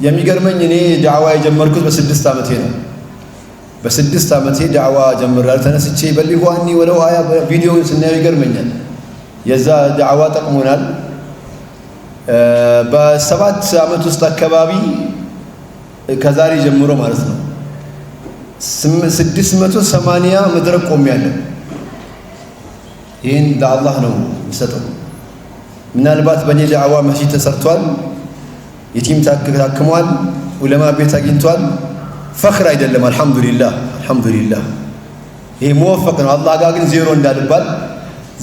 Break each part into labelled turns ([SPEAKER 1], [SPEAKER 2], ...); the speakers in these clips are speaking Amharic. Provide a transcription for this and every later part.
[SPEAKER 1] የሚገርመኝ እኔ ዳዕዋ የጀመርኩት በ6 ዓመቴ ነው። በ6 ዓመቴ ዳዕዋ ጀምራለሁ። ተነስቼ በሊጓኒ ወለው 20 ቪዲዮውን ስናየው ይገርመኛል። የዛ ዳዕዋ ጠቅሞናል። በ7 ዓመት ውስጥ አካባቢ ከዛሬ ጀምሮ ማለት ነው 680 መድረክ ቆሜያለሁ። ይህን ለአላህ ነው የሚሰጠው። ምናልባት በእኔ ዳዕዋ መስጂድ ተሰርቷል፣ የቲም ታክሟል፣ ዑለማ ቤት አግኝቷል። ፈኽር አይደለም። አልሐምዱሊላህ አልሐምዱሊላህ። ይሄ መወፈቅ ነው። አላህ ጋር ግን ዜሮ እንዳልባል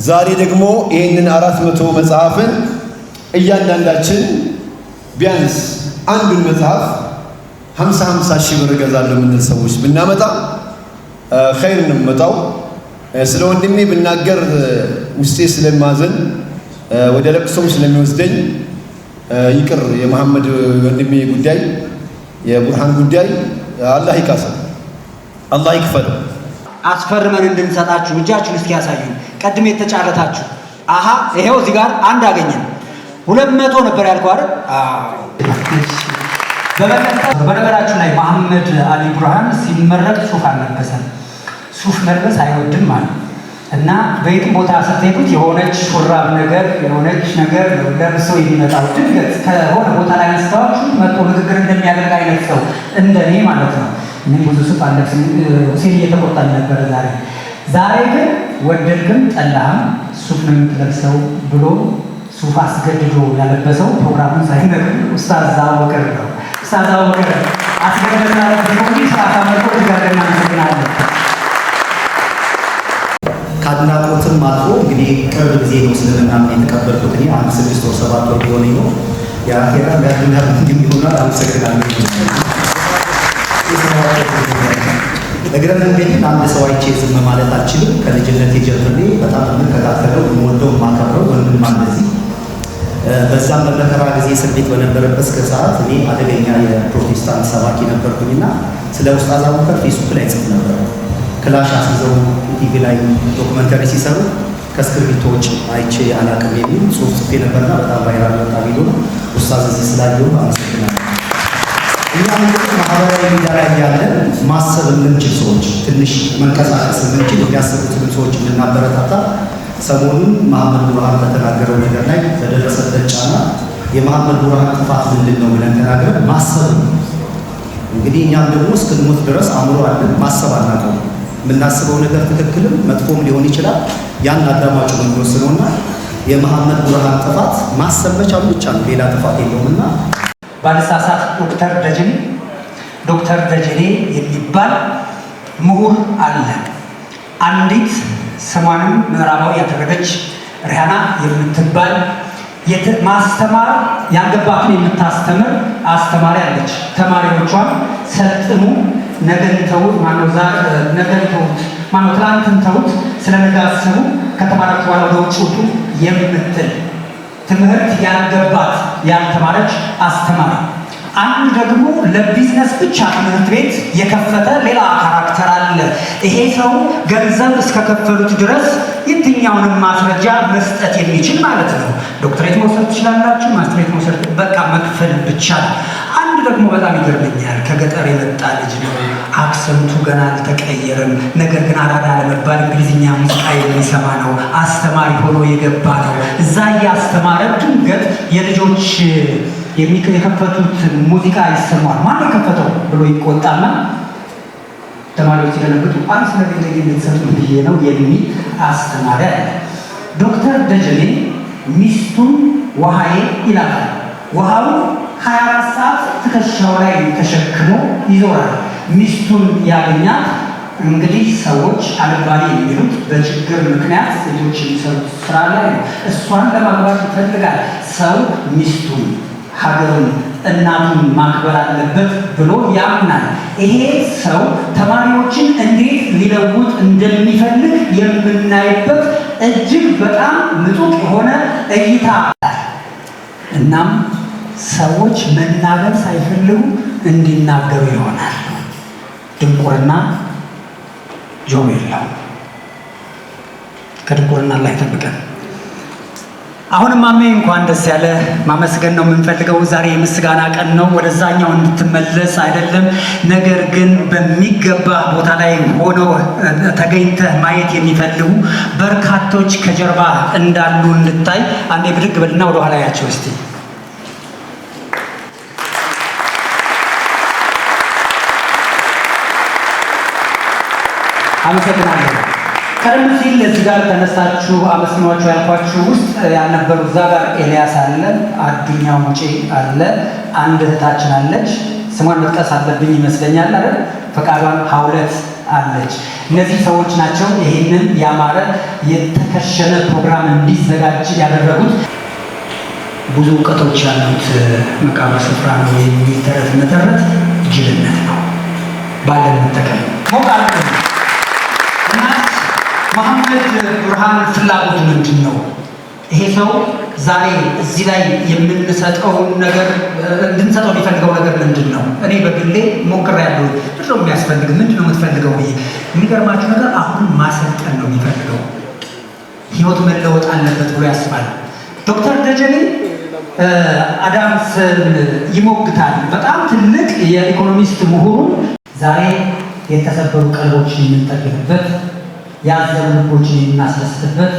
[SPEAKER 1] ዛሬ ደግሞ ይህንን 400 መጽሐፍን እያንዳንዳችን ቢያንስ አንዱን መጽሐፍ 50 ሺህ ብር እገዛለሁ የምንል ሰዎች ብናመጣ ኸይር ነው የምመጣው። ስለ ወንድሜ ብናገር ውስጤ ስለማዘን ወደ ለቅሶም ስለሚወስደኝ ይቅር። የመሐመድ ወንድሜ ጉዳይ፣ የቡርሃን ጉዳይ አላህ ይካሰው፣ አላህ ይክፈለው።
[SPEAKER 2] አስፈርመን እንድንሰጣችሁ እጃችሁን እስኪ ያሳዩ። ቀድሜ የተጫረታችሁ አሃ ይሄው እዚህ ጋር አንድ አገኘን። 200 ነበር ያልኩህ አይደል?
[SPEAKER 3] በነገራችን ላይ መሐመድ አሊ ቡርሃን ሲመረቅ ሱፍ አልለበሰም። ሱፍ መልበስ አይወድም ማለት እና በየትም ቦታ ስትሄዱት የሆነች ሹራብ ነገር የሆነች ነገር ለብሶ የሚመጣው ድንገት ከሆነ ቦታ ላይ አንስተዋችሁ መጥቶ ንግግር እንደሚያደርግ አይነት ሰው እንደኔ ማለት ነው። እኔም ብዙ ሱፍ አለብስም። ሁሴን እየተቆጣኝ ነበረ ዛሬ ግን ወደድክም ጠላህም ሱፍ ነው የምትለብሰው ብሎ ሱፍ አስገድዶ ያለበሰው ፕሮግራሙን ሳይነግር ኡስታዝ አቡበከር ነው። ኡስታዝ አቡበከር አስገድዶ ያለበሰው ሰዓት አመልኮ ጋርና እናመሰግናለን።
[SPEAKER 4] ከአድናቆትም አልፎ እንግዲህ ቅርብ ጊዜ ነው እስልምናን የተቀበልኩት። እኔ 5 6 ወር 7 ወር ሆነኝ ነው። የአኼራ ጋርና እንደሚሆናል። አመሰግናለሁ። እግረ መንገዴን አንድ ሰው አይቼ ዝም ማለት አልችልም። ከልጅነት ጀምሬ በጣም የምከታተለው የምወደው የማከብረው ወንድም እንደዚህ በዛም በመከራ ጊዜ እስር ቤት በነበረበት ሰዓት እኔ አደገኛ የፕሮቴስታንት ሰባኪ ነበርኩኝና ስለ ኡስታዝ አቡበከር ፌስቡክ ላይ ጽፍ ነበር። ክላሽ አስይዘው ቲቪ ላይ ዶክመንተሪ ሲሰሩ ከስክሪፕቶች አይቼ አላቅም የሚል ጽሁፍ ጽፌ ነበርና በጣም ቫይራል ወጣ ቪዲዮ ነው። ኡስታዝ እዚህ ስላየው አመሰግናለሁ። እኛ እንግዲህ ማህበራዊ ሚዲያ ላይ ያለን ማሰብ የምንችል ሰዎች ትንሽ መንቀሳቀስ የምንችል የሚያስቡትን ሰዎች እንድናበረታታ ሰሞኑን መሐመድ ቡርሃን በተናገረው ነገር ላይ በደረሰበት ጫና የመሐመድ ቡርሃን ጥፋት ምንድን ነው ብለን ተናግረን ማሰብ ነው። እንግዲህ እኛም ደግሞ እስክንሞት ድረስ አእምሮ አለን፣ ማሰብ አናውቀውም። የምናስበው ነገር ትክክልም መጥፎም ሊሆን ይችላል። ያን አዳማጩ ነው የሚወስነውና የመሐመድ ቡርሃን ጥፋት ማሰብ መቻሉ ብቻ ነው፣ ሌላ ጥፋት የለውምና
[SPEAKER 3] ባለሳሳት ዶክተር ደጀኔ የሚባል ምሁር አለ። አንዲት ስሟንም ምዕራባዊ ያደረገች ሪሃና የምትባል ማስተማር ያልገባትን የምታስተምር አስተማሪ አለች። ተማሪዎቿን ሰልጥኑ፣ ነገን ተውት፣ ትላንትን ተውት፣ ስለ ነገ አስቡ፣ ከተማራችሁ በኋላ ወደ ውጭ ውጡ የምትል ትምህርት ያልገባት ያልተማረች አስተማሪ። አንድ ደግሞ ለቢዝነስ ብቻ ትምህርት ቤት የከፈተ ሌላ ካራክተር አለ። ይሄ ሰው ገንዘብ እስከከፈሉት ድረስ የትኛውንም ማስረጃ መስጠት የሚችል ማለት ነው። ዶክትሬት መውሰድ ትችላላችሁ፣ ማስትሬት መውሰድ፣ በቃ መክፈል ብቻ ነው። አንድ ደግሞ በጣም ይገርመኛል። ከገጠር የመጣ ልጅ ነው። አክሰንቱ ገና አልተቀየረም። ነገር ግን አራዳ ለመባል እንግሊዝኛ ሙዚቃ የሚሰማ ነው። አስተማሪ ሆኖ የገባ ነው። እዛ እያስተማረ ድንገት የልጆች የከፈቱት ሙዚቃ ይሰማል። ማን የከፈተው ብሎ ይቆጣና ተማሪዎች ሲደነግጡ አንድ ነገር የሚሰጡ ብዬ ነው የሚል አስተማሪ አለ። ዶክተር ደጀኔ ሚስቱን ውሃዬ ይላታል። ውሃው 24 ሰዓት ትከሻው ላይ ተሸክሞ ይዞራል። ሚስቱን ያገኛት እንግዲህ ሰዎች አልባሌ የሚሉት በችግር ምክንያት ሴቶች የሚሰሩት ስራ ላይ ነው። እሷን ለማግባት ይፈልጋል። ሰው ሚስቱን፣ ሀገሩን፣ እናቱን ማክበር አለበት ብሎ ያምናል። ይሄ ሰው ተማሪዎችን እንዴት ሊለውጥ እንደሚፈልግ የምናይበት እጅግ በጣም ምጡቅ የሆነ እይታ። እናም ሰዎች መናገር ሳይፈልጉ እንዲናገሩ ይሆናል። ድንቁርና ጆሮ የለው። ከድንቁርና ላይ ጠብቀን
[SPEAKER 2] አሁንም ማሜ እንኳን ደስ ያለ ማመስገን ነው የምንፈልገው። ዛሬ የምስጋና ቀን ነው። ወደዛኛው እንድትመለስ አይደለም፣ ነገር ግን በሚገባ ቦታ ላይ ሆነው ተገኝተህ ማየት የሚፈልጉ በርካቶች ከጀርባ እንዳሉ እንድታይ አንዴ ብድግ በልና ወደ ኋላ ያቸው እስቲ። አመሰግናለሁ። ቀደም ሲል እዚህ ጋር ተነሳችሁ አመስግኗችሁ ያልኳችሁ ውስጥ ያልነበሩ እዛ ጋር ኤልያስ አለ፣ አዱኛው ሙጬ አለ፣ አንድ እህታችን አለች፣ ስሟን መጥቀስ አለብኝ ይመስለኛል አይደል? ፈቃዷን ሀውለት አለች። እነዚህ ሰዎች ናቸው ይህንን ያማረ የተከሸነ ፕሮግራም እንዲዘጋጅ ያደረጉት። ብዙ እውቀቶች ያሉት መቃብር ስፍራ ነው የሚል ተረት መተረት ጅልነት ነው። ባለን መጠቀም ሞቃል መሐመድ ብርሃን ፍላጎቱ ምንድን ነው? ይሄ ሰው ዛሬ እዚህ ላይ የምንሰጠውን ነገር እንድንሰጠው የሚፈልገው ነገር ምንድን ነው? እኔ በግሌ ሞክሬያለሁ። ምንድን ነው የሚያስፈልግ? ምንድን ነው የምትፈልገው ብዬ የሚገርማችሁ ነገር አሁን ማሰልጠን ነው የሚፈልገው። ህይወት መለወጥ አለበት ብሎ ያስባል። ዶክተር ደጀኔ አዳምስን ይሞግታል። በጣም ትልቅ የኢኮኖሚስት ምሁሩ ዛሬ የተሰበሩ ቀልቦችን የምንጠግንበት፣ ያዘኑ ልቦችን የምናስደስትበት፣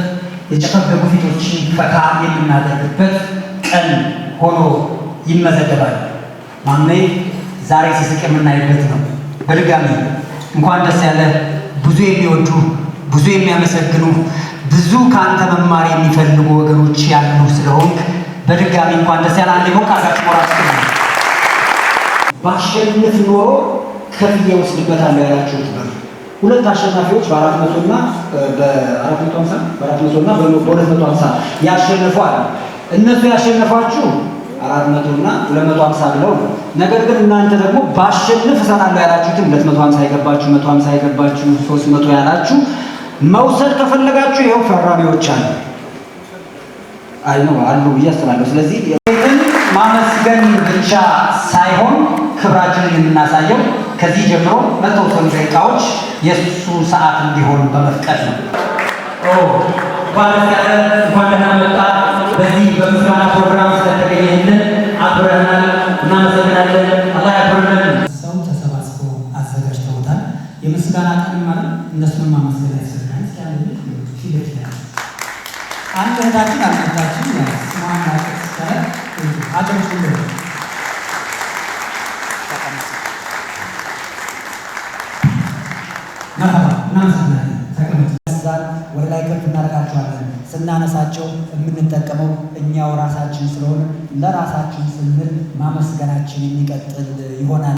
[SPEAKER 2] የጨፈገጉ ፊቶችን ፈታ የምናደርግበት ቀን ሆኖ ይመዘገባል። ማሜ ዛሬ ሲስቅ የምናይበት ነው። በድጋሚ እንኳን ደስ ያለ። ብዙ የሚወዱ ብዙ የሚያመሰግኑ ብዙ ከአንተ መማር የሚፈልጉ ወገኖች ያሉ ስለሆንክ በድጋሚ እንኳን ደስ ያለ። አንዴ ሞቅ አርጋችሁ ሞራስ ባሸንፍ ኖሮ ከፍዬ ወስድበታለሁ ያላችሁት ነው። ሁለት አሸናፊዎች በ400 እና በ250 ያሸንፏል። እነሱ ያሸነፏችሁ 400 እና 250 ብለው ነው። ነገር ግን እናንተ ደግሞ ባሸንፍ እሰራለሁ ያላችሁትን 250 የገባችሁ፣ 150 የገባችሁ፣ 300 ያላችሁ መውሰድ ከፈለጋችሁ ይኸው ፈራሚዎች አሉ። አይ ነው አሉ ብዬ አስባለሁ። ስለዚህ ማመስገን ብቻ ሳይሆን ክብራችንን የምናሳየው ከዚህ ጀምሮ በተወሰኑ ደቂቃዎች የእሱ ሰዓት እንዲሆን በመፍቀድ ነው። እንኳን ደህና መጣ። በዚህ በምስጋና ፕሮግራም ስለተገኘልን አክብረናል፣ እናመሰግናለን። አላህ ያክብርልን።
[SPEAKER 3] ሰው ተሰባስቦ አዘጋጅተውታል። የምስጋና ቀን ማለት እነሱን ማመስገን ያስፈልጋል። ፊት አንድ እህታችን አልመጣችም። ስሟን ማቀስከረ አገሮች ሁሉ መርሀባ እናመሰግናለን። ተቀመጡ። ወደ ላይ ከፍ እናደርጋቸዋለን። ስናነሳቸው የምንጠቀመው እኛው ራሳችን ስለሆነ ለራሳችን ስንል ማመስገናችን የሚቀጥል ይሆናል።